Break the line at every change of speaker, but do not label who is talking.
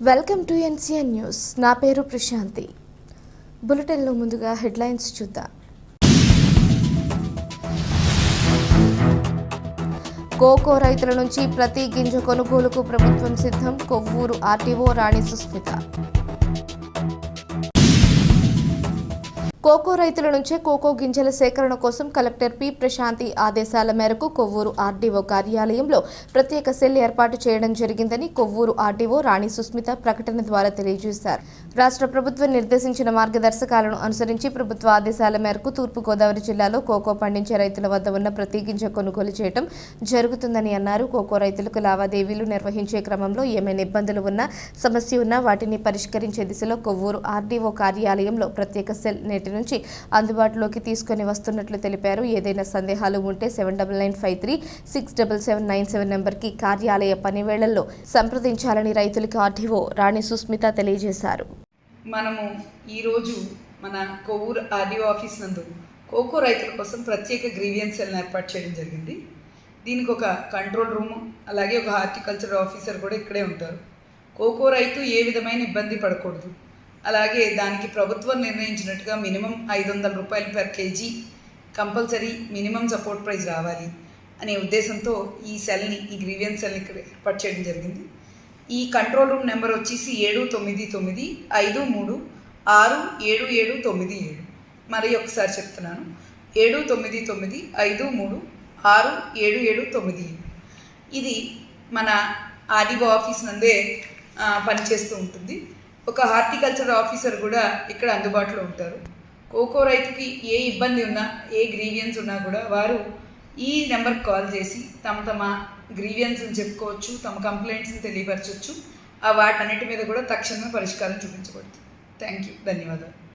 Welcome to NCN news. నా పేరు ప్రశాంతి. బులెటిన్లో ముందుగా హెడ్లైన్స్ చూద్దాం. కోకో రైతుల నుంచి ప్రతి గింజ కొనుగోలుకు ప్రభుత్వం సిద్ధం. కొవ్వూరు ఆర్టీఓ రాణి సుస్మిత. కోకో రైతుల నుంచే కోకో గింజల సేకరణ కోసం కలెక్టర్ పి ప్రశాంతి ఆదేశాల మేరకు కొవ్వూరు ఆర్డీఓ కార్యాలయంలో ప్రత్యేక సెల్ ఏర్పాటు చేయడం జరిగిందని కొవ్వూరు ఆర్డీఓ రాణి సుస్మిత ప్రకటన ద్వారా తెలియజేశారు. రాష్ట్ర ప్రభుత్వం నిర్దేశించిన మార్గదర్శకాలను అనుసరించి ప్రభుత్వ ఆదేశాల మేరకు తూర్పుగోదావరి జిల్లాలో కోకో పండించే రైతుల వద్ద ఉన్న ప్రతి గింజ కొనుగోలు చేయడం జరుగుతుందని అన్నారు. కోకో రైతులకు లావాదేవీలు నిర్వహించే క్రమంలో ఏమైనా ఇబ్బందులు ఉన్నా, సమస్య ఉన్నా వాటిని పరిష్కరించే దిశలో కొవ్వూరు ఆర్డీఓ కార్యాలయంలో ప్రత్యేక సెల్ నేటి నుంచి అందుబాటులోకి తీసుకుని వస్తున్నట్లు తెలిపారు. ఏదైనా సందేహాలు ఉంటే 7995367797 నెంబర్కి కార్యాలయ పనివేళల్లో సంప్రదించాలని రైతులకు ఆర్డీఓ రాణి సుస్మిత తెలియజేశారు.
మనము ఈరోజు మన కొవ్వూరు ఆర్డీఓ ఆఫీస్ నందు కోకో రైతుల కోసం ప్రత్యేక గ్రీవియన్స్ సెల్ని ఏర్పాటు చేయడం జరిగింది. దీనికి ఒక కంట్రోల్ రూము, అలాగే ఒక హార్టికల్చర్ ఆఫీసర్ కూడా ఇక్కడే ఉంటారు. కోకో రైతు ఏ విధమైన ఇబ్బంది పడకూడదు, అలాగే దానికి ప్రభుత్వం నిర్ణయించినట్టుగా మినిమం 500 రూపాయలు per KG compulsory minimum support price రావాలి అనే ఉద్దేశంతో ఈ గ్రీవియన్స్ సెల్ని ఇక్కడ ఏర్పాటు చేయడం జరిగింది. ఈ కంట్రోల్ రూమ్ నెంబర్ వచ్చేసి 7999567797. మరి ఒకసారి చెప్తున్నాను, 799953677797. ఇది మన ఆర్డీఓ ఆఫీస్ నందే పనిచేస్తూ ఉంటుంది. ఒక హార్టికల్చర్ ఆఫీసర్ కూడా ఇక్కడ అందుబాటులో ఉంటారు. కోకో రైతుకి ఏ ఇబ్బంది ఉన్నా, ఏ గ్రీవియన్స్ ఉన్నా కూడా వారు ఈ నెంబర్కి కాల్ చేసి తమ గ్రీవియన్స్ని చెప్పుకోవచ్చు, తమ కంప్లైంట్స్ని తెలియపరచవచ్చు. వాటన్నిటి మీద కూడా తక్షణమే పరిష్కారం చూపించబడుతుంది. థ్యాంక్ యూ, ధన్యవాదాలు.